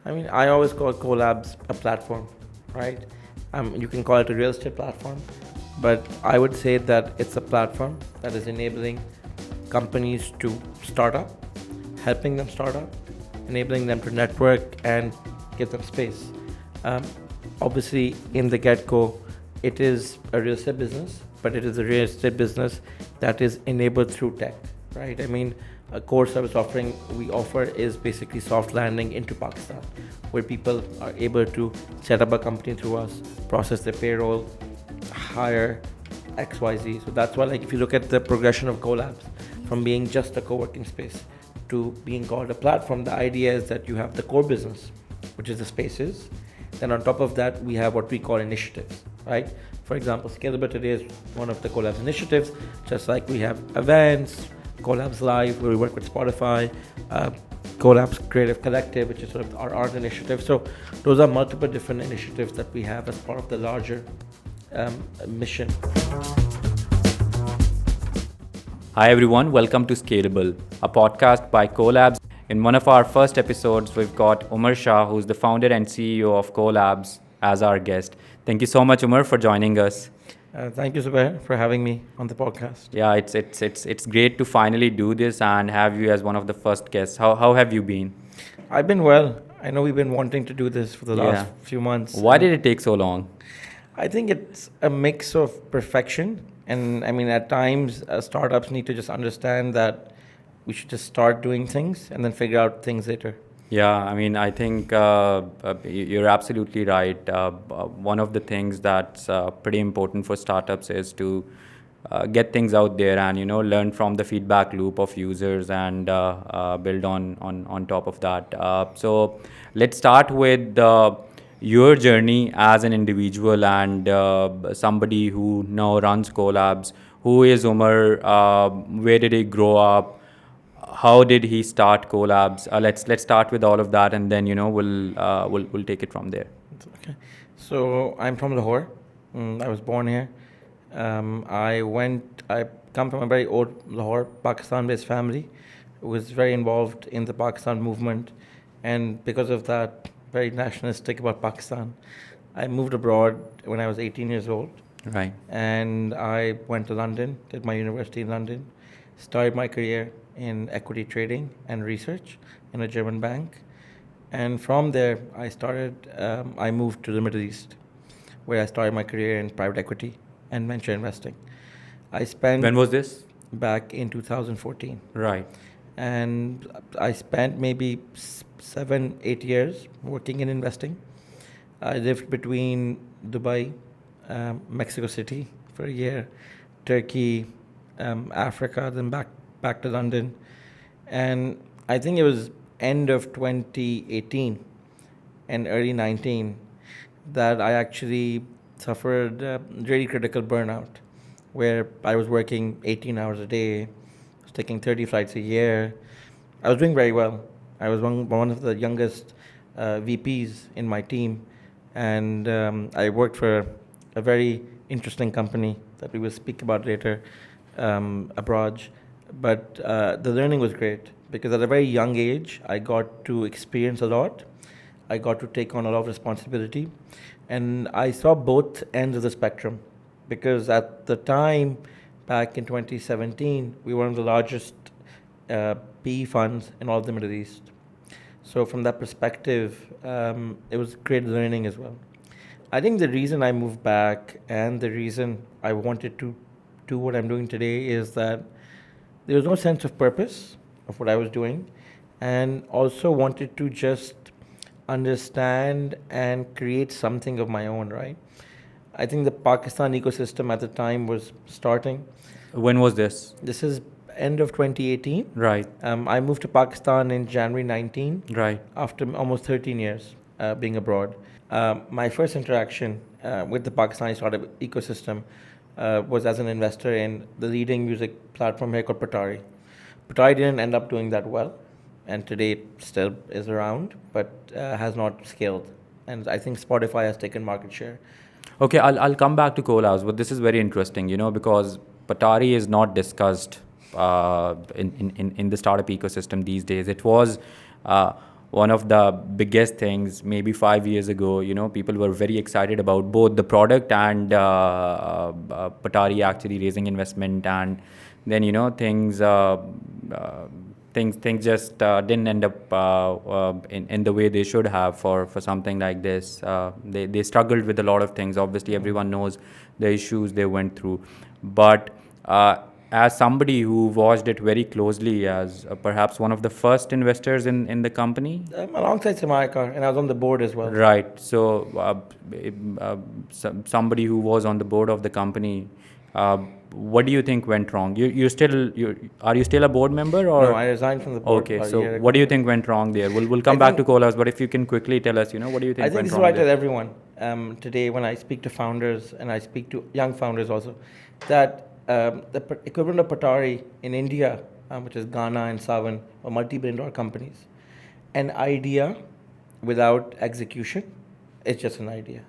I mean, I always call COLABS a platform, right? You can call it a real estate platform, but I would say that it's a platform that is enabling companies to start up, helping them start up, enabling them to network and give them space. Um, Obviously, in the get-go, it is a real estate business, but it is a real estate business that is enabled through tech, right? I mean, a core service offering we offer is basically soft landing into Pakistan, where people are able to set up a company through us, process their payroll, hire XYZ. So that's why, like, if you look at the progression of CoLabs, from being just a co-working space to being called a platform, the idea is that you have the core business, which is the spaces. Then on top of that, we have what we call initiatives, right? For example, Scalable today is one of the CoLabs initiatives, just like we have events, CoLabs Live, where we work with Spotify, CoLabs Creative Collective, which is sort of our art initiative. So those are multiple different initiatives that we have as part of the larger mission. Hi everyone, welcome to Scalable, a podcast by COLABS. In one of our first episodes, we've got Omar Shah, who's the founder and CEO of COLABS, as our guest. Thank you so much, Omar, for joining us. Thank you, Zubair, for having me on the podcast. Yeah, it's great to finally do this and have you as one of the first guests. How have you been? I've been well. I know we've been wanting to do this for the last few months. Why did it take so long? I think it's a mix of perfection. And I mean, at times, startups need to just understand that we should just start doing things and then figure out things later. Yeah, I mean, I think you're absolutely right. One of the things that's pretty important for startups is to get things out there and learn from the feedback loop of users and build on top of that. So let's start with your journey as an individual and somebody who now runs CoLabs. Who is Umar? Where did he grow up? How did he start CoLabs? Let's start with all of that, and then we'll take it from there. Okay. So I'm from Lahore. I was born here. I come from a very old Lahore, Pakistan-based family who was very involved in the Pakistan movement, and because of that, very nationalistic about Pakistan. I moved abroad when I was 18 years old. Right. And I went to London, did my university in London, started my career in equity trading and research in a German bank. And from there, I moved to the Middle East, where I started my career in private equity and venture investing. When was this? Back in 2014. Right. And I spent maybe 7-8 years working in investing. I lived between Dubai, Mexico City for a year, Turkey, Africa, then back to London. And I think it was end of 2018 and early 19 that I actually suffered really critical burnout, where I was working 18 hours a day, was taking 30 flights a year. I was doing very well. I was one of the youngest VPs in my team, and I worked for a very interesting company that we will speak about later, Abraaj. But the learning was great because at a very young age, I got to experience a lot. I got to take on a lot of responsibility. And I saw both ends of the spectrum because at the time, back in 2017, we were one of the largest PE funds in all of the Middle East. So from that perspective, it was great learning as well. I think the reason I moved back and the reason I wanted to do what I'm doing today is that there was no sense of purpose of what I was doing, and also wanted to just understand and create something of my own, right? I think the Pakistan ecosystem at the time was starting. When was this? This is end of 2018. Right. I moved to Pakistan in January 19. Right. After almost 13 years being abroad. My first interaction with the Pakistani startup ecosystem was as an investor in the leading music platform here called Patari. Patari didn't end up doing that well, and today it still is around, but has not scaled. And I think Spotify has taken market share. Okay, I'll come back to CoLabs, but this is very interesting, because Patari is not discussed in the startup ecosystem these days. It was one of the biggest things maybe 5 years ago, people were very excited about both the product and Patari actually raising investment, and then uh, things just didn't end up in the way they should have for something like this. They struggled with a lot of things. Obviously, everyone knows the issues they went through, but as somebody who watched it very closely, as perhaps one of the first investors in the company. Alongside Samayakar, and I was on the board as well. Right. So, somebody who was on the board of the company, what do you think went wrong? Are you still a board member, or? No, I resigned from the board. Okay. about a So, year ago. what do you think went wrong there? We'll come back to COLABS, but if you can quickly tell us, what do you think I think went this is wrong what I tell there? everyone today when I speak to founders and I speak to young founders also, that the equivalent of Patari in India, which is Ghana and Savan, or multi-billion-dollar companies, an idea without execution is just an idea.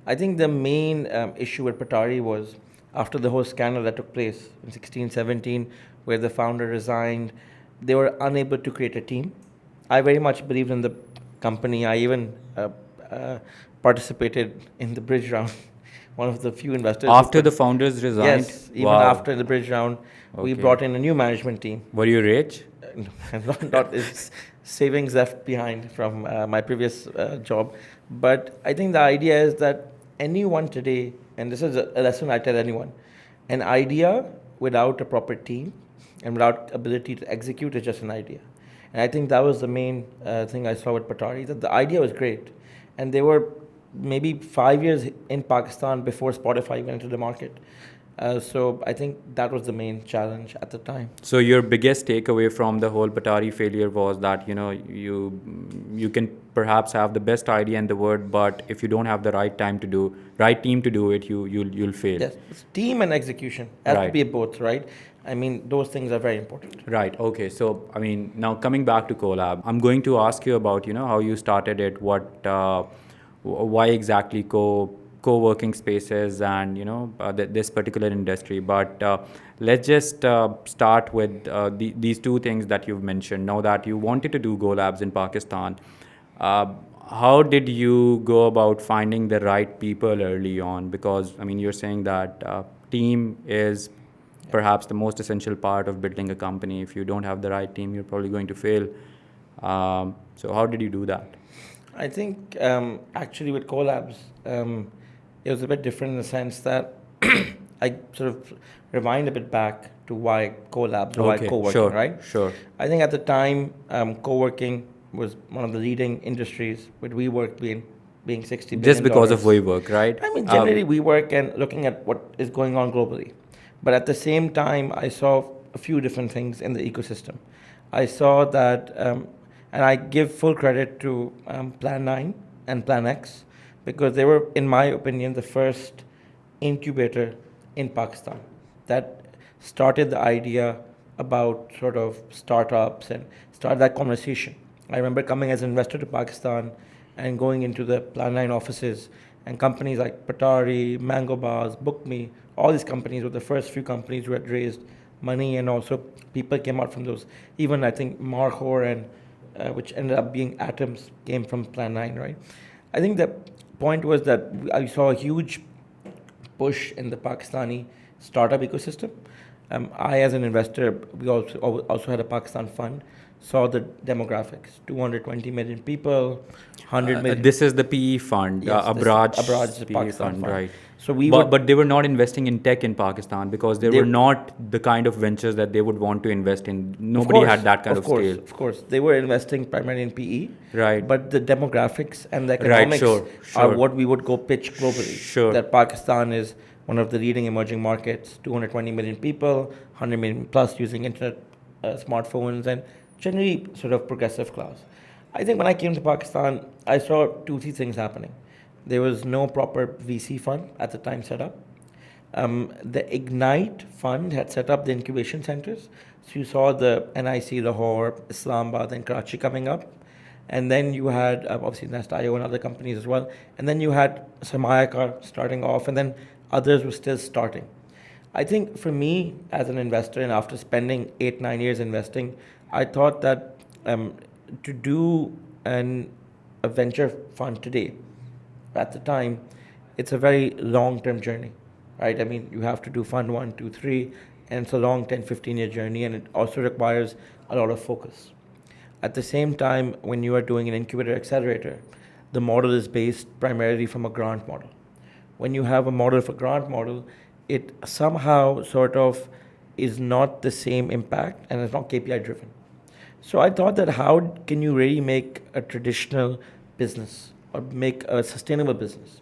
I think the main issue with Patari was after the whole scandal that took place in 16, 17, where the founder resigned, they were unable to create a team. I very much believed in the company. I even participated in the bridge round, one of the few investors. After the founders resigned? Yes, even Wow. after the bridge round, we Okay. brought in a new management team. Were you rich? Not it's savings left behind from my previous job. But I think the idea is that anyone today, and this is a lesson I tell anyone, an idea without a proper team and without ability to execute is just an idea. And I think that was the main thing I saw with Patari, that the idea was great. And they were maybe 5 years in Pakistan before Spotify went into the market. So I think that was the main challenge at the time. So your biggest takeaway from the whole Patari failure was that you can perhaps have the best idea in the world, but if you don't have the right team to do it, you'll fail. Yes, it's team and execution has to Right. be both, right? I mean, those things are very important. Right. Okay. So, I mean, now coming back to Colab, I'm going to ask you about, how you started it, why exactly co-working spaces and, this particular industry. But let's just start with these two things that you've mentioned. Now that you wanted to do COLABS in Pakistan, how did you go about finding the right people early on? Because, I mean, you're saying that team is perhaps the most essential part of building a company. If you don't have the right team, you're probably going to fail. So how did you do that? I think actually with COLABS, it was a bit different in the sense that I sort of rewind a bit back to why COLABS, why Okay, co-working, sure, right? sure. I think at the time, co-working was one of the leading industries, with WeWork being $60 billion. Just because of WeWork, right? I mean, generally WeWork and looking at what is going on globally. But at the same time, I saw a few different things in the ecosystem. I saw that, and I give full credit to Plan 9 and Plan X, because they were, in my opinion, the first incubator in Pakistan that started the idea about sort of startups and started that conversation. I remember coming as an investor to Pakistan and going into the Plan 9 offices, and companies like Patari, Mango Bars, BookMe, all these companies were the first few companies who had raised money, and also people came out from those. Even I think Markhor and which ended up being Atoms came from Plan 9, right? I think the point was that I saw a huge push in the Pakistani startup ecosystem. I, as an investor, we also had a Pakistan fund, saw the demographics: 220 million people, 100 million. This is the PE fund, Yes, this is Abraaj the PE Pakistan fund, fund. right? So we but they were not investing in tech in Pakistan because they They- were not the kind of ventures that they would want to invest in. Of Nobody course, had that kind of scale. Of course, they were investing primarily in PE. Right. But the demographics and the Right, economics sure. are what we would go pitch globally. Sure. That Pakistan is one of the leading emerging markets, 220 million people, 100 million plus using internet, smartphones, and generally sort of progressive class. I think when I came to Pakistan, I saw 2, 3 things happening. There was no proper VC fund at the time set up. The Ignite fund had set up the incubation centers. So you saw the NIC Lahore, Islamabad, and Karachi coming up. And then you had obviously Nest.io and other companies as well. And then you had Samayakar starting off, and then others were still starting. I think for me as an investor, and after spending 8, 9 years investing, I thought that to do a venture fund today, at the time, it's a very long-term journey, right? I mean, you have to do fund 1, 2, 3, and it's a long 10, 15-year journey, and it also requires a lot of focus. At the same time, when you are doing an incubator accelerator, the model is based primarily from a grant model. When you have a model of a grant model, it somehow sort of is not the same impact and it's not KPI driven. So I thought that how can you really make a traditional business or make a sustainable business?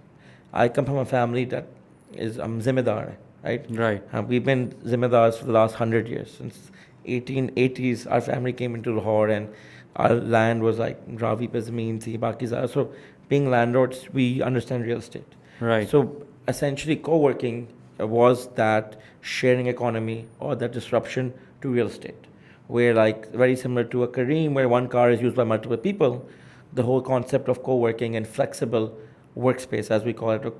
I come from a family that is Zimedar, right? Right. We've been Zimedars for the last 100 years. Since 1880s, our family came into Lahore and our land was like Ravi pe zameen thi, baki zara. So being landlords, we understand real estate. Right. So essentially, co-working was that sharing economy or that disruption to real estate, where like very similar to a Kareem, where one car is used by multiple people, the whole concept of co-working and flexible workspace, as we call it,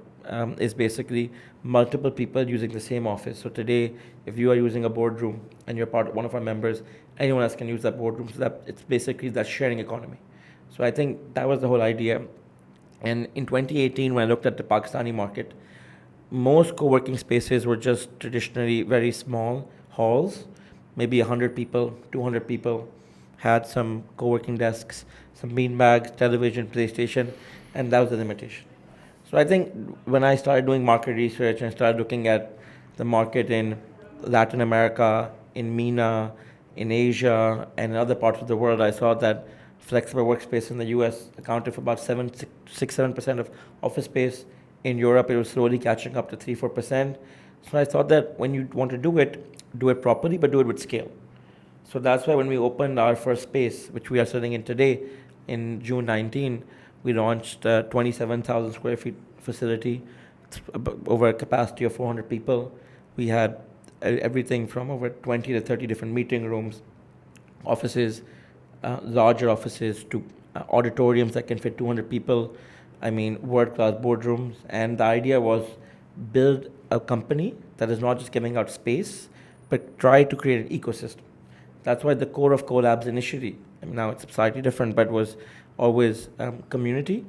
is basically multiple people using the same office. So today, if you are using a boardroom and you're one of our members, anyone else can use that boardroom. So that it's basically that sharing economy. So I think that was the whole idea. And in 2018, when I looked at the Pakistani market, most co-working spaces were just traditionally very small halls, maybe 100 people, 200 people, had some co-working desks, some beanbags, television, PlayStation, and that was the limitation. So I think when I started doing market research and started looking at the market in Latin America, in MENA, in Asia, and in other parts of the world, I saw that flexible workspace in the US accounted for about 7% of office space. In Europe, it was slowly catching up to 3-4%. So I thought that when you want to do it properly, but do it with scale. So that's why when we opened our first space, which we are sitting in today, in June 19, we launched a 27,000 square feet facility over a capacity of 400 people. We had everything from over 20 to 30 different meeting rooms, offices, larger offices to auditoriums that can fit 200 people. I mean, world-class boardrooms. And the idea was build a company that is not just giving out space, but try to create an ecosystem. That's why the core of COLABS initially, I mean, now it's slightly different, but was always community,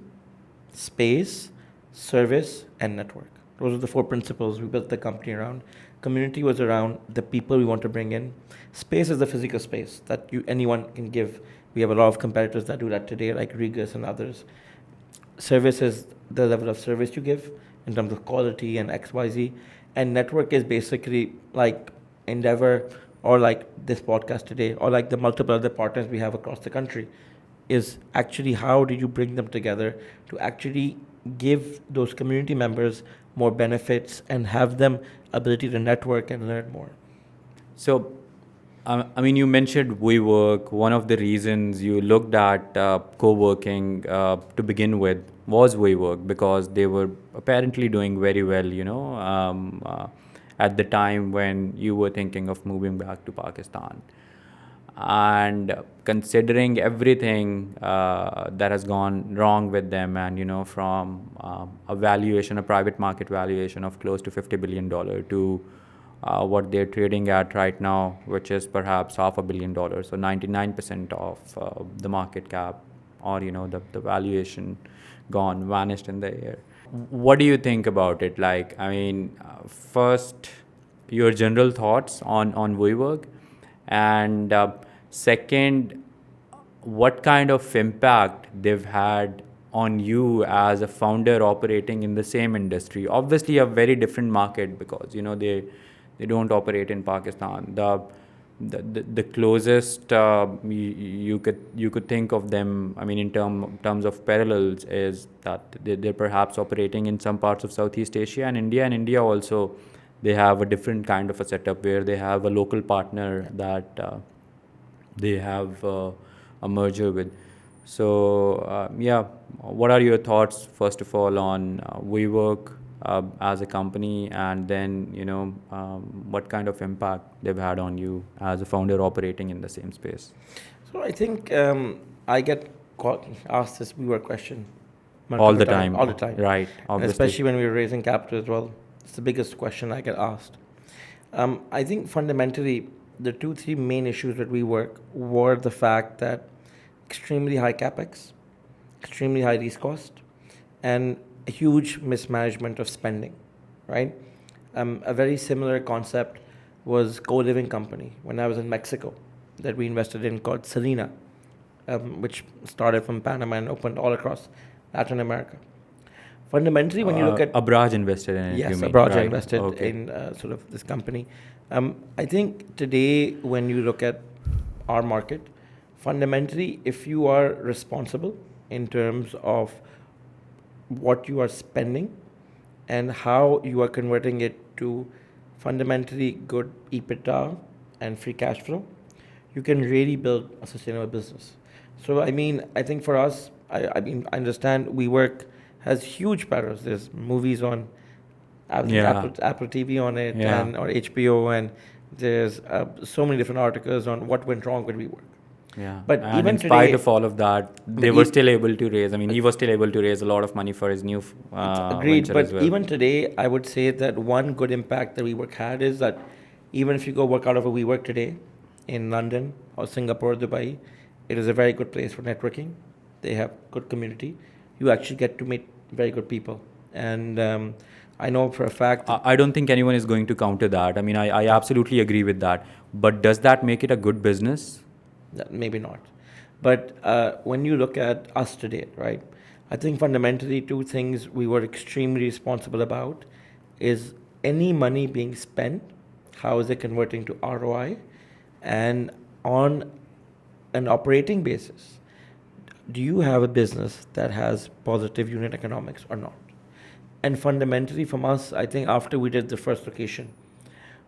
space, service, and network. Those are the 4 principles we built the company around. Community was around the people we want to bring in. Space is the physical space that anyone can give. We have a lot of competitors that do that today, like Regus and others. Service is the level of service you give in terms of quality and XYZ. And network is basically like Endeavor or like this podcast today or like the multiple other partners we have across the country, is actually how do you bring them together to actually give those community members more benefits and have them ability to network and learn more. So, I mean, you mentioned WeWork. One of the reasons you looked at co-working to begin with was WeWork because they were apparently doing very well, at the time when you were thinking of moving back to Pakistan. And considering everything that has gone wrong with them and, from a private market valuation of close to $50 billion to what they're trading at right now, which is perhaps $500 million, so 99% of the market cap or, the valuation vanished in the air. What do you think about it? Like, I mean, first, your general thoughts on WeWork, and second, what kind of impact they've had on you as a founder operating in the same industry? Obviously, a very different market because they don't operate in Pakistan. The closest you could think of them, I mean, in terms of parallels, is that they're perhaps operating in some parts of Southeast Asia and India. And India also, they have a different kind of a setup where they have a local partner that they have a merger with. So what are your thoughts first of all on WeWork as a company, and then what kind of impact they've had on you as a founder operating in the same space? So I think I get asked this WeWork question all the time, right? Obviously. Especially when we were raising capital as well. It's the biggest question I get asked. I think fundamentally the 2-3 main issues that WeWork were the fact that extremely high capex, extremely high lease cost, and a huge mismanagement of spending, right? A very similar concept was co-living company when I was in Mexico that we invested in called Selena, which started from Panama and opened all across Latin America. Fundamentally, when you look at Abraaj invested in it, yes, you mean? Abraaj Right. invested Okay. in sort of this company. I think today, when you look at our market, fundamentally, if you are responsible in terms of what you are spending and how you are converting it to fundamentally good EBITDA and free cash flow, you can really build a sustainable business. So, I mean, I think for us, I understand WeWork has huge patterns. There's movies on, I think Yeah. Apple TV on it, Yeah. and or HBO, and there's so many different articles on what went wrong with WeWork. Yeah. But And even in spite today, of all of that, they but were e- still able to raise. I mean, he was still able to raise a lot of money for his new agreed. venture as But well. even today, I would say that one good impact that WeWork had is that even if you go work out of a WeWork today in London or Singapore or Dubai, it is a very good place for networking. They have good community. You actually get to meet very good people. And I know for a fact that I don't think anyone is going to counter that. I mean, I absolutely agree with that. But does that make it a good business? maybe not. But when you look at us today, right, I think fundamentally two things we were extremely responsible about is any money being spent, how is it converting to ROI, and on an operating basis, do you have a business that has positive unit economics or not? And fundamentally, from us, I think after we did the first location,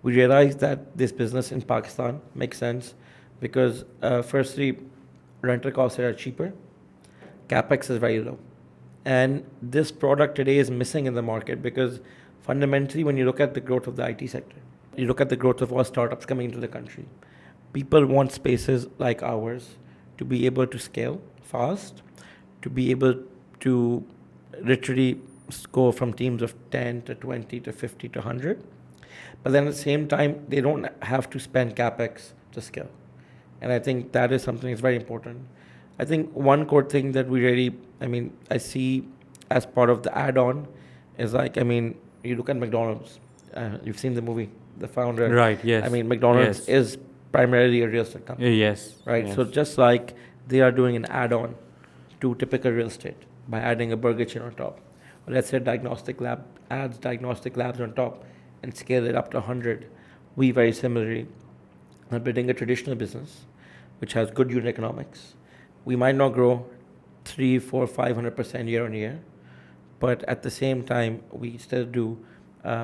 we realized that this business in Pakistan makes sense because, firstly, rental costs are cheaper, capex is very low, and this product today is missing in the market because fundamentally, when you look at the growth of the IT sector, you look at the growth of all startups coming into the country, people want spaces like ours to be able to scale fast, to be able to literally go from teams of 10 to 20 to 50 to 100. But then at the same time, they don't have to spend capex to scale. And I think that is something that's very important. I think one core thing that we really, I see as part of the add on is like, you look at McDonald's, you've seen the movie, the founder. Right. Yes. McDonald's Yes. is primarily a real estate company, Yes. right? Yes. So just like they are doing an add on to typical real estate by adding a burger chain on top, or let's say diagnostic lab adds diagnostic labs on top and scale it up to 100. We very similarly are building a traditional business which has good unit economics. We might not grow 3, 4, 500% year on year, but at the same time, we still do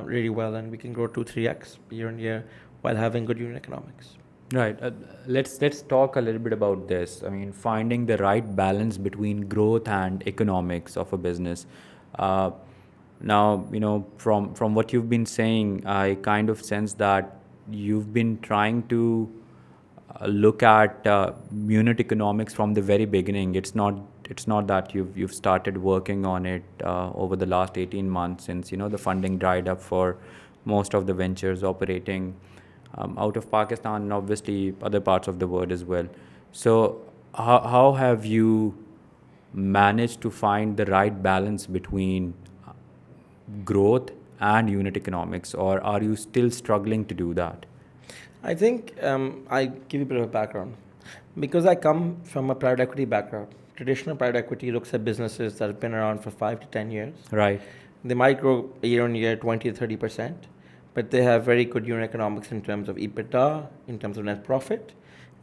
really well, and we can grow 2, 3x year on year while having good unit economics. Right. Let's talk a little bit about this. I mean, finding the right balance between growth and economics of a business. Uh, Now, from what you've been saying, I kind of sense that you've been trying to look at unit economics from the very beginning. It's not that you've started working on it over the last 18 months since the funding dried up for most of the ventures operating out of Pakistan and obviously other parts of the world as well. So how have you managed to find the right balance between growth and unit economics, or are you still struggling to do that? I think I give you a bit of a background. Because I come from a private equity background, traditional private equity looks at businesses that have been around for 5 to 10 years. Right. They might grow year on year 20 to 30%, but they have very good unit economics in terms of EBITDA, in terms of net profit,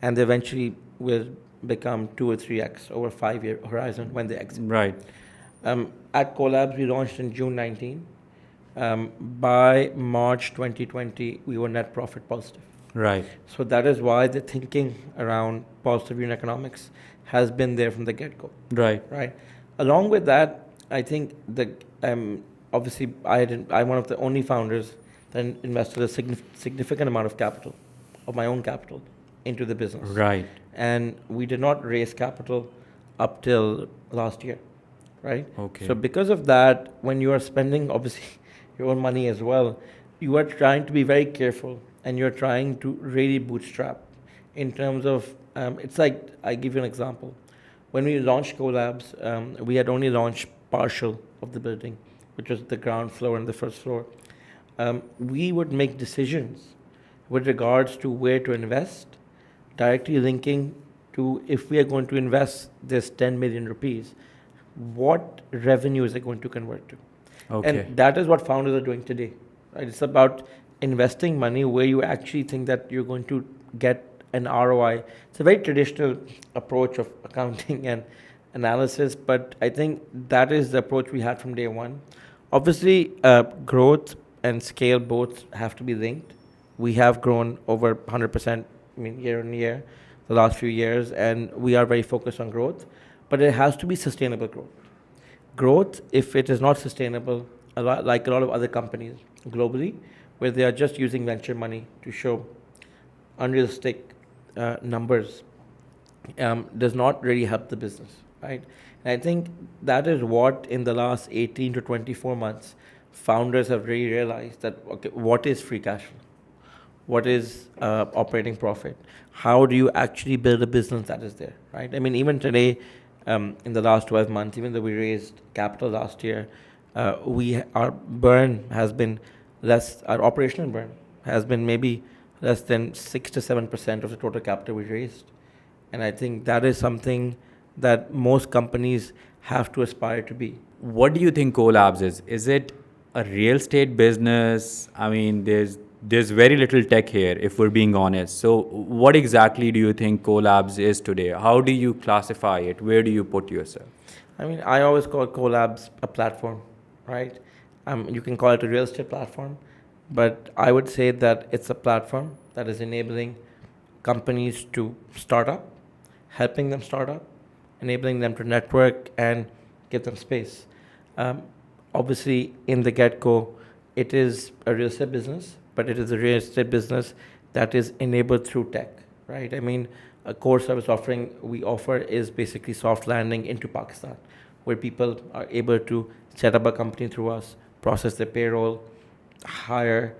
and they eventually will become 2 or 3x over a 5-year horizon when they exit. Right. At COLABS, we launched in June 19. By March 2020, we were net profit positive. Right. So that is why the thinking around positive unit economics has been there from the get-go. Right. Right. Along with that, I think obviously I'm one of the only founders that invested a significant amount of capital, of my own capital, into the business. Right. And we did not raise capital up till last year, right? Okay. So because of that, when you are spending obviously your own money as well, you are trying to be very careful and you're trying to really bootstrap in terms of, it's like, I give you an example. when we launched CoLabs, we had only launched partial of the building, which was the ground floor and the first floor. We would make decisions with regards to where to invest, directly linking to if we are going to invest this 10 million rupees, what revenue is it going to convert to? Okay. And that is what founders are doing today. Right? It's about investing money where you actually think that you're going to get an ROI. It's a very traditional approach of accounting and analysis, but I think that is the approach we had from day one. Obviously, growth and scale both have to be linked. We have grown over 100%, year on year, the last few years, and we are very focused on growth, but it has to be sustainable growth. Growth, if it is not sustainable, like a lot of other companies globally, where they are just using venture money to show unrealistic numbers, does not really help the business, right? And I think that is what in the last 18 to 24 months, founders have really realized that, okay, what is free cash flow? What is operating profit? How do you actually build a business that is there, right? Even today, in the last 12 months, even though we raised capital last year, our burn has been less, our operational burn has been maybe less than 6 to 7% of the total capital we raised. And I think that is something that most companies have to aspire to be. What do you think CoLabs is? Is it a real estate business? There's very little tech here, if we're being honest. So what exactly do you think CoLabs is today? How do you classify it? Where do you put yourself? I always call CoLabs a platform, right? You can call it a real estate platform, but I would say that it's a platform that is enabling companies to start up, helping them start up, enabling them to network and give them space. Obviously, in the get-go, it is a real estate business, but it is a real estate business that is enabled through tech, right? A core service offering we offer is basically soft landing into Pakistan, where people are able to set up a company through us, process their payroll, hire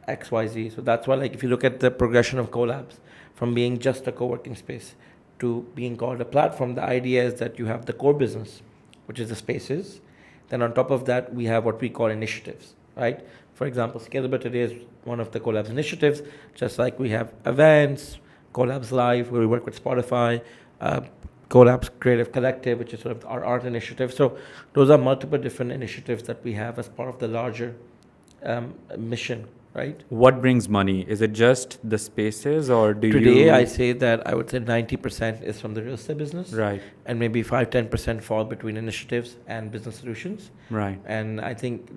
XYZ. So that's why, if you look at the progression of CoLabs, from being just a co-working space to being called a platform, the idea is that you have the core business, which is the spaces. Then on top of that, we have what we call initiatives, right? For example, Scalable today is one of the CoLabs initiatives, just like we have events, CoLabs Live, where we work with Spotify, CoLabs Creative Collective, which is sort of our art initiative. So those are multiple different initiatives that we have as part of the larger mission, right? What brings money? Is it just the spaces, or do Today, I say that I would say 90% is from the real estate business. Right. And maybe 5-10% fall between initiatives and business solutions. Right. And I think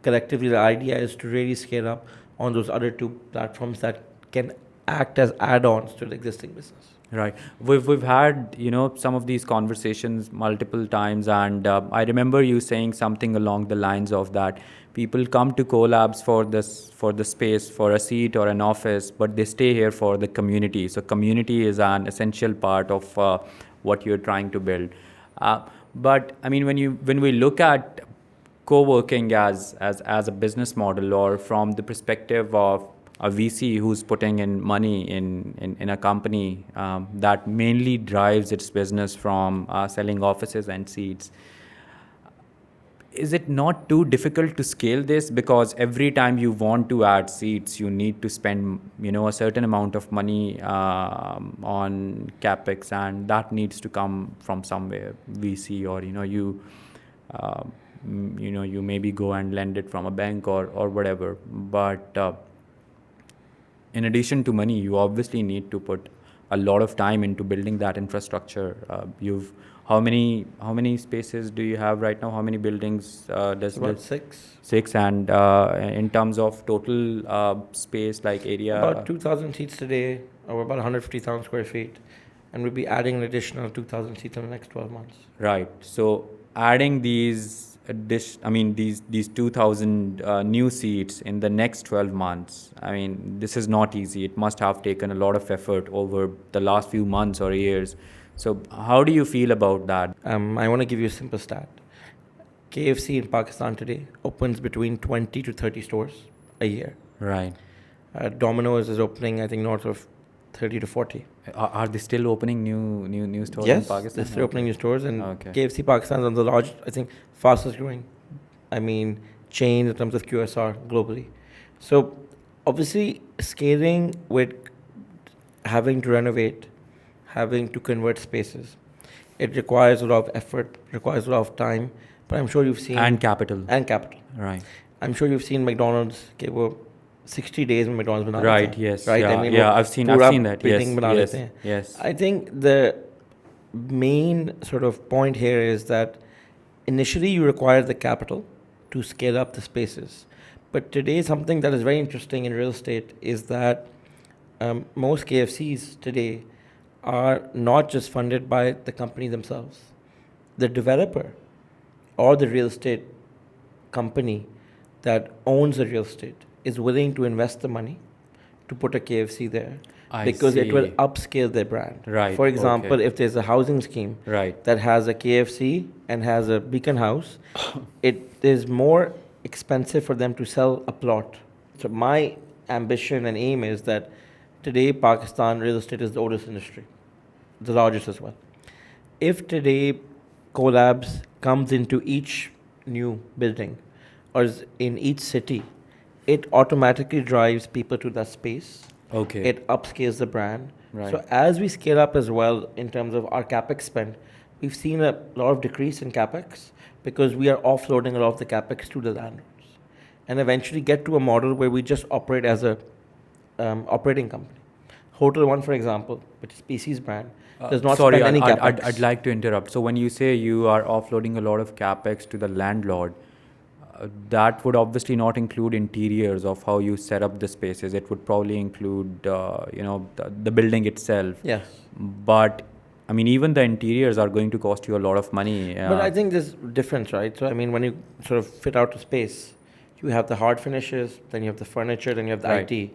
collectively the idea is to really scale up on those other two platforms that can act as add-ons to the existing business. Right. We've had some of these conversations multiple times, and I remember you saying something along the lines of that people come to CoLabs for the space, for a seat or an office, but they stay here for the community. So community is an essential part of what you're trying to build. But when we look at co-working as a business model, or from the perspective of a VC who's putting in money in a company that mainly drives its business from selling offices and seats, is it not too difficult to scale this? Because every time you want to add seats, you need to spend a certain amount of money on capex, and that needs to come from somewhere, VC, or you maybe go and lend it from a bank or whatever. But in addition to money, you obviously need to put a lot of time into building that infrastructure. How many spaces do you have right now? How many buildings does About this? 6. 6, and in terms of total space, like area? About 2,000 seats today, or about 150,000 square feet. And we'll be adding an additional 2,000 seats in the next 12 months. Right. So adding these 2,000 new seats in the next 12 months, this is not easy. It must have taken a lot of effort over the last few months or years. So how do you feel about that? I want to give you a simple stat. KFC in Pakistan today opens between 20 to 30 stores a year. Right. Domino's is opening, I think, north of 30 to 40. Are they still opening new stores in Yes, Pakistan? they're still opening new stores, and Okay. KFC Pakistan is one of the largest, I think, fastest growing, chain in terms of QSR globally. So obviously, scaling with having to renovate, having to convert spaces, it requires a lot of effort, requires a lot of time. But I'm sure you've seen And capital. and capital. Right. I'm sure you've seen McDonald's. Okay, well, 60 days में McDonald's बना Right. लेते हैं, Yes. right? Yeah. I mean, Yeah. वो I've seen पूरा that. building Yes. बना Yes. लेते हैं. Yes. I think the main sort of point here is that initially you require the capital to scale up the spaces. But today, something that is very interesting in real estate is that most KFCs today are not just funded by the company themselves. The developer or the real estate company that owns the real estate is willing to invest the money to put a KFC there because it will upscale their brand. Right. For example, Okay. if there's a housing scheme Right. that has a KFC and has a beacon house, it is more expensive for them to sell a plot. So my ambition and aim is that today Pakistan real estate is the oldest industry, the largest as well. If today COLABS comes into each new building or is in each city, it automatically drives people to that space. Okay. It upscales the brand. Right. So as we scale up as well in terms of our capex spend, we've seen a lot of decrease in capex because we are offloading a lot of the capex to the landlords, and eventually get to a model where we just operate as a operating company. Hotel One, for example, which is PC's brand, does not Sorry, spend any capex. I'd like to interrupt. So when you say you are offloading a lot of capex to the landlord, that would obviously not include interiors of how you set up the spaces. It would probably include, the building itself. Yes. But I mean, even the interiors are going to cost you a lot of money. But I think there's difference, right? So I mean, when you sort of fit out a space, you have the hard finishes, then you have the furniture, then you have the Right. IT.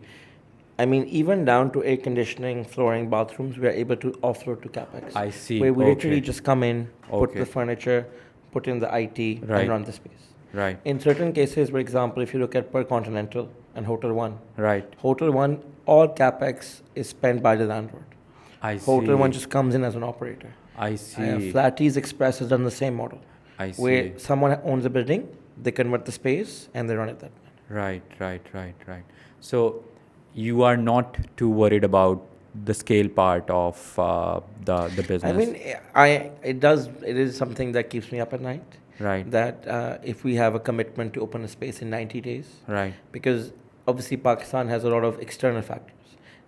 I mean, even down to air conditioning, flooring, bathrooms, we are able to offload to capex. I see. Where we Okay. literally just come in, put Okay. the furniture, put in the IT, Right. and run the space. Right. In certain cases, for example, if you look at Per Continental and Hotel One, Right. Hotel One, all capex is spent by the landlord. I see. Hotel One just comes in as an operator. I see. Flatties Express has done the same model. I see. Where someone owns a building, they convert the space, and they run it that way. Right. So you are not too worried about the scale part of the business. I mean, it is something that keeps me up at night. Right. That if we have a commitment to open a space in 90 days, Right. because obviously Pakistan has a lot of external factors.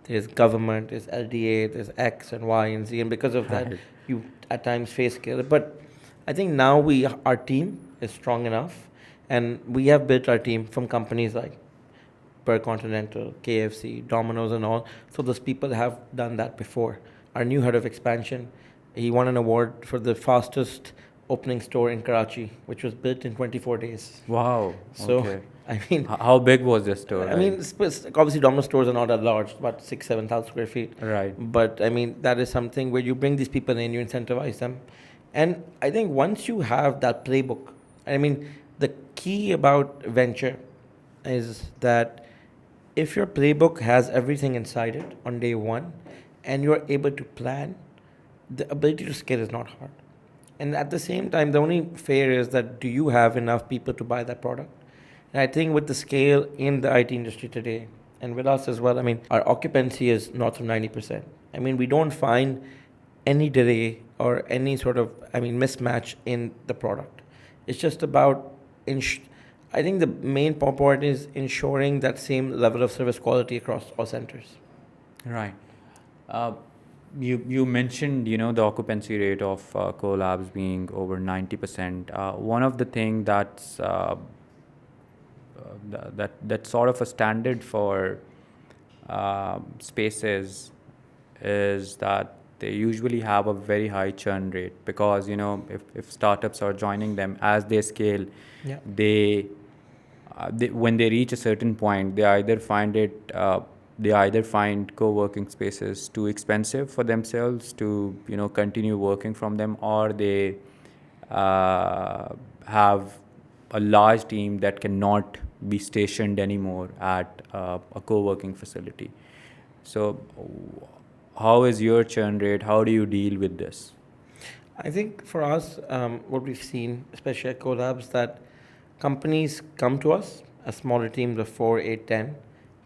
There's government, there's LDA, there's X and Y and Z, and because of that, Right. you at times face scale. But I think now our team is strong enough, and we have built our team from companies like Per Continental, KFC, Domino's, and all. So those people have done that before. Our new head of expansion, he won an award for the fastest opening store in Karachi, which was built in 24 days. Wow. So, Okay. I mean, How big was this store? I mean, obviously Domino's stores are not that large, about 7,000 square feet. Right. But I mean, that is something where you bring these people in, you incentivize them. And I think once you have that playbook, I mean, the key about venture is that if your playbook has everything inside it on day one and you're able to plan, the ability to scale is not hard. And at the same time, the only fear is that do you have enough people to buy that product? And I think with the scale in the IT industry today, and with us as well, I mean, our occupancy is north of 90%. I mean, we don't find any delay or any sort of, mismatch in the product. It's just about, I think the main point is ensuring that same level of service quality across all centers. Right. You mentioned, the occupancy rate of COLABS being over 90%. One of the things that's that's sort of a standard for spaces is that they usually have a very high churn rate because, if startups are joining them as they scale, Yeah. they when they reach a certain point, they either find co-working spaces too expensive for themselves to continue working from them, or they have a large team that cannot be stationed anymore at a co-working facility. So how is your churn rate? How do you deal with this? I think for us, what we've seen, especially at COLABS, that companies come to us as smaller teams of 4, 8, 10.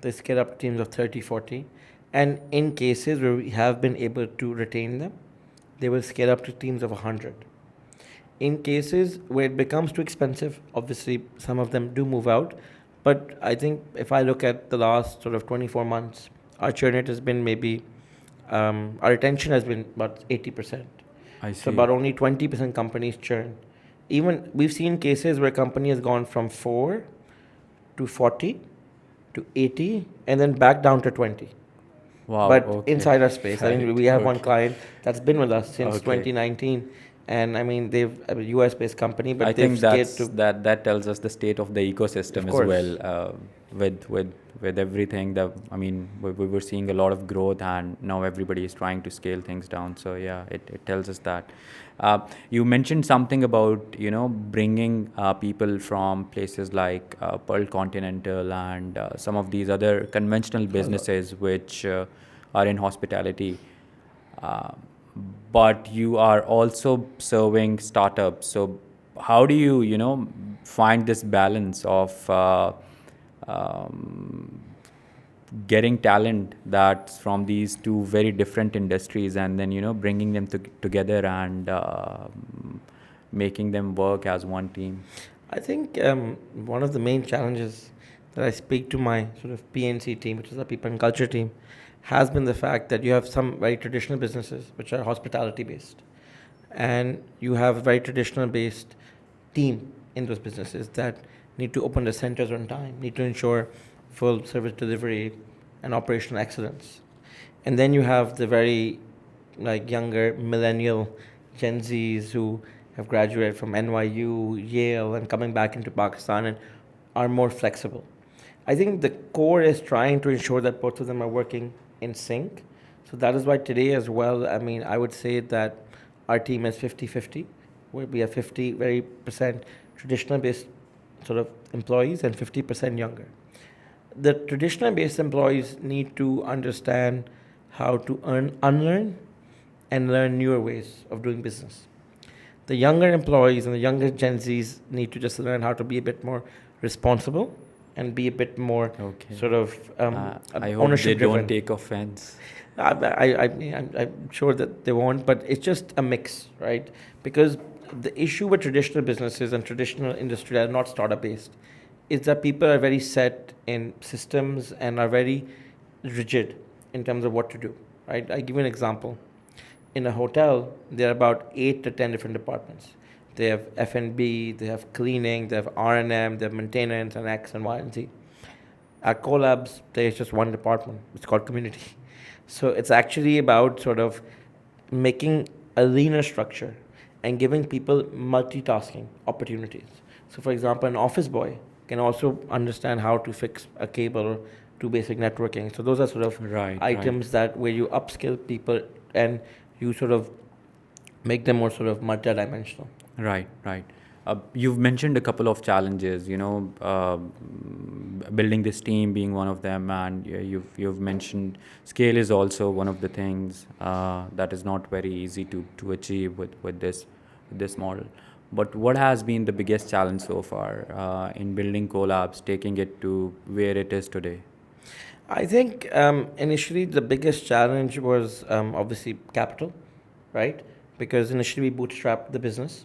They scale up to teams of 30, 40. And in cases where we have been able to retain them, they will scale up to teams of 100. In cases where it becomes too expensive, obviously some of them do move out. But I think if I look at the last sort of 24 months, our churn rate has been maybe, our retention has been about 80%. I So see. about only 20% companies churn. Even we've seen cases where company has gone from 4 to 40 to 80 and then back down to 20. Wow. But Okay. inside our space, I mean, Right. we have one Okay. client that's been with us since Okay. 2019, and I mean, they've a US-based company, but I they've think scaled to. that tells us the state of the ecosystem Of as course. well. With everything that, I mean, we were seeing a lot of growth, and now everybody is trying to scale things down. So yeah, it tells us that. You mentioned something about bringing people from places like Pearl Continental and some of these other conventional businesses which are in hospitality. Uh, but you are also serving startups. So how do you find this balance of um, getting talent that's from these two very different industries, and then bringing them together and making them work as one team? I think one of the main challenges that I speak to my sort of PNC team, which is the people and culture team, has been the fact that you have some very traditional businesses which are hospitality based, and you have a very traditional based team in those businesses that need to open the centers on time, need to ensure full service delivery and operational excellence. And then you have the very like younger millennial Gen Zs who have graduated from NYU, Yale, and coming back into Pakistan and are more flexible. I think the core is trying to ensure that both of them are working in sync. So that is why today as well, I mean, I would say that our team is 50-50, where we have 50 very percent traditional based sort of employees and 50% younger. The traditional based employees need to understand how to unlearn and learn newer ways of doing business. The younger employees and the younger Gen Zs need to just learn how to be a bit more responsible and be a bit more Okay. sort of I hope ownership they driven. don't take offense. I'm sure that they won't, but it's just a mix, right? Because the issue with traditional businesses and traditional industry that are not startup based is that people are very set in systems and are very rigid in terms of what to do, right? I give you an example. In a hotel, there are about 8 to 10 different departments. They have F&B, they have cleaning, they have R&M, they have maintenance and X and Y and Z. At COLABS, there's just one department. It's called community. So it's actually about sort of making a leaner structure and giving people multitasking opportunities. So, for example, an office boy can also understand how to fix a cable or do basic networking. So those are sort of Right. items that where you upskill people and you sort of make them more sort of multi-dimensional. Right. You've mentioned a couple of challenges, building this team being one of them, and you've mentioned scale is also one of the things that is not very easy to achieve with this model. But what has been the biggest challenge so far in building COLABS, taking it to where it is today? I think initially the biggest challenge was obviously capital, right? Because initially we bootstrapped the business.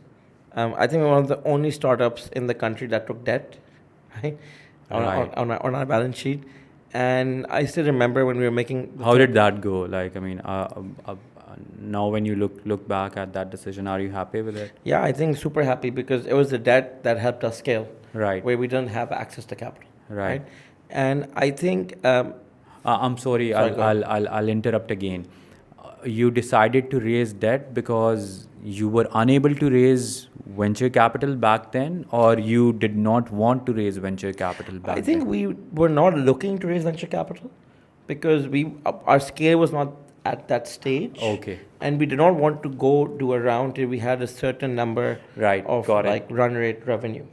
I think we're one of the only startups in the country that took debt, right? Right. On our balance sheet. And I still remember when we were making. How did that go? Like, I mean, now when you look back at that decision, are you happy with it? Yeah, I think super happy because it was the debt that helped us scale. Right. Where we didn't have access to capital. Right. And I think. I'm sorry, Sorry, go ahead. I'll interrupt again. You decided to raise debt because you were unable to raise venture capital back then, or you did not want to raise venture capital back then? I think we were not looking to raise venture capital because our scale was not at that stage. Okay. And we did not want to go do a round till we had a certain number Right, of got it. like run rate revenue.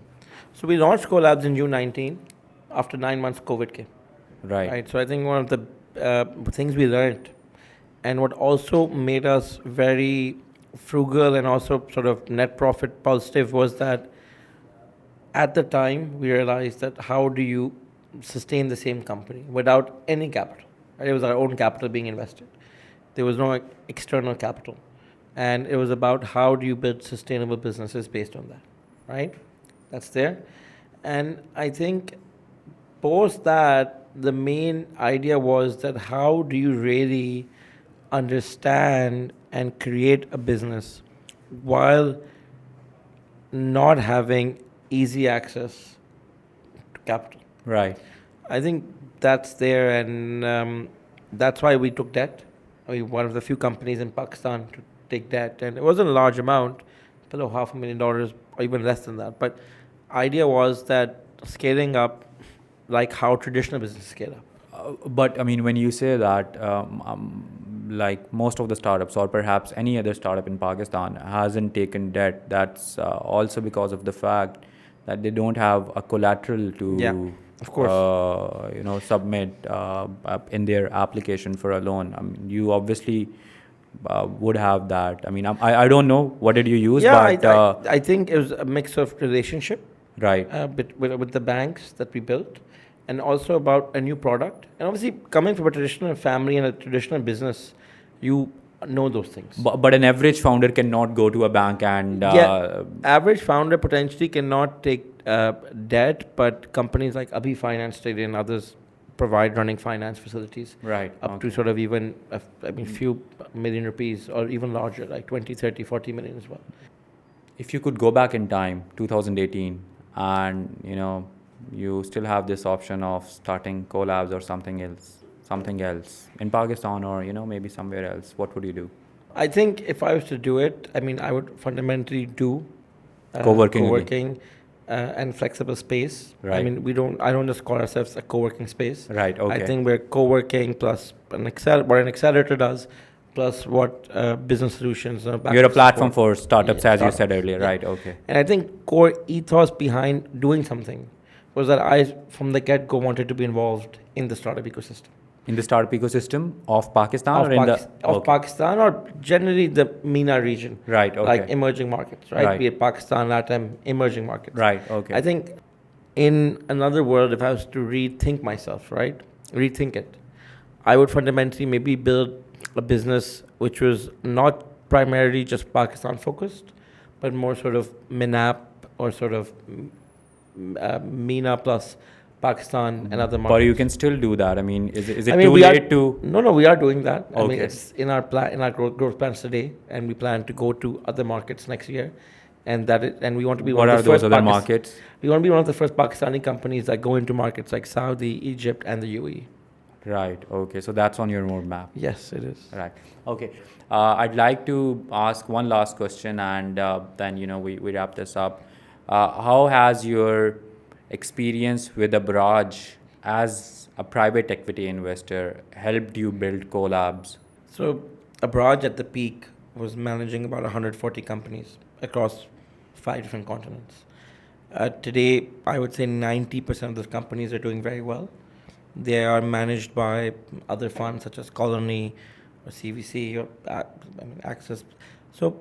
So we launched COLABS in June 19. After 9 months, COVID came. Right. So I think one of the things we learned And what also made us very frugal and also sort of net profit positive was that at the time we realized that how do you sustain the same company without any capital? Right? It was our own capital being invested. There was no external capital. And it was about how do you build sustainable businesses based on that, right? That's there. And I think post that, the main idea was that how do you really understand and create a business while not having easy access to capital. Right. I think that's there, and that's why we took debt. I mean, one of the few companies in Pakistan to take debt, and it wasn't a large amount, below $500,000 or even less than that. But idea was that scaling up, like how traditional businesses scale up. But I mean, when you say that, like most of the startups, or perhaps any other startup in Pakistan, hasn't taken debt, that's also because of the fact that they don't have a collateral to, Yeah, of course. submit in their application for a loan. I mean, you obviously would have that. I mean, I don't know what did you use, Yeah, but I think it was a mix of relationship right. with the banks that we built, and also about a new product. And obviously, coming from a traditional family and a traditional business, you know those things. But an average founder cannot go to a bank and Average founder potentially cannot take debt, but companies like Abhi Finance Trade and others provide running finance facilities right. up to sort of even, few million rupees or even larger, like 20, 30, 40 million as well. If you could go back in time, 2018, and you still have this option of starting COLABS or something else in Pakistan, or maybe somewhere else, what would you do? I think if I was to do it, I would fundamentally do Co-working and flexible space. Right. I mean, I don't just call ourselves a co-working space. Right. Okay. I think we're co-working plus what an accelerator does, plus what business solutions. You're a platform for startups, as you startups. said earlier. Yeah. Right. Okay. And I think core ethos behind doing something was that I, from the get-go, wanted to be involved in the startup ecosystem. In the startup ecosystem of Pakistan, Of, or in the of Pakistan, or generally the MENA region. Right. Okay. Like emerging markets, right? Right. Be it Pakistan, LATAM, emerging markets. Right. Okay. I think in another world, if I was to rethink myself, right? Rethink it, I would fundamentally maybe build a business which was not primarily just Pakistan focused, but more sort of MENAP or sort of MENA plus Pakistan and other markets. But you can still do that. I mean, is it I mean, too late to? No, we are doing that. I mean, Okay. it's in our growth plans today, and we plan to go to other markets next year, and we want to be What one are of the those first other markets? We want to be one of the first Pakistani companies that go into markets like Saudi, Egypt, and the UAE. Right. Okay. So that's on your roadmap. Yes, it is. Right. Okay. I'd like to ask one last question, and then we wrap this up. How has your experience with Abraaj as a private equity investor helped you build COLABS? So Abraaj at the peak was managing about 140 companies across 5 different continents. Today, I would say 90% of those companies are doing very well. They are managed by other funds such as Colony or CVC or Access. So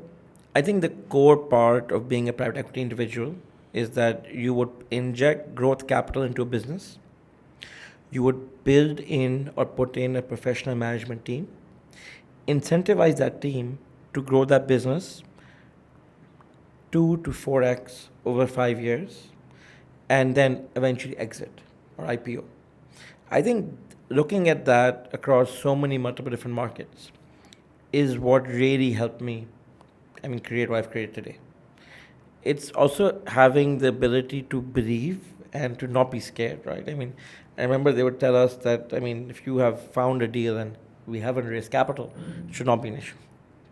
I think the core part of being a private equity individual is that you would inject growth capital into a business. You would build in or put in a professional management team, incentivize that team to grow that business 2 to 4x over 5 years, and then eventually exit or IPO. I think looking at that across so many multiple different markets is what really helped me, create what I've created today. It's also having the ability to believe and to not be scared, right? I remember they would tell us that, if you have found a deal and we haven't raised capital, it should not be an issue.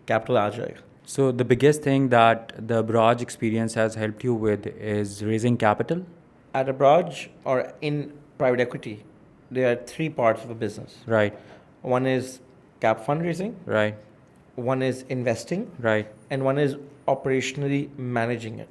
Capital aa jayega. So the biggest thing that the Abraaj experience has helped you with is raising capital? At Abraaj or in private equity, there are 3 parts of a business. Right. One is cap fundraising. Right. One is investing. Right. And one is operationally managing it.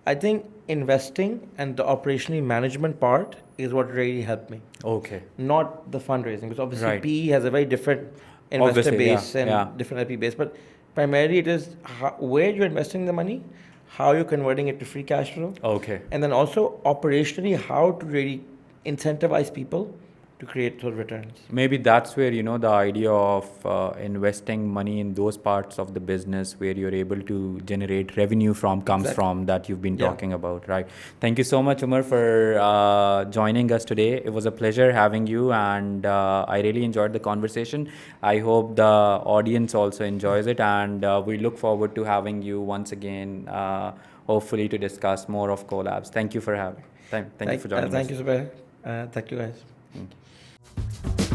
I think investing and the operationally management part is what really helped me. Okay. Not the fundraising, because obviously Right. PE has a very different investor Obviously, yeah, base and yeah. different IP base, but primarily it is where you're investing the money, how you're converting it to free cash flow, Okay. and then also operationally how to really incentivize people to create those returns. Maybe that's where, the idea of investing money in those parts of the business where you're able to generate revenue from comes Exactly. from, that you've been Yeah. talking about, right? Thank you so much, Umar, for joining us today. It was a pleasure having you, and I really enjoyed the conversation. I hope the audience also enjoys it, and we look forward to having you once again, hopefully to discuss more of collabs. Thank you for having. Thank you for joining us. Thank you, Zubair. Thank you, guys. Thank you.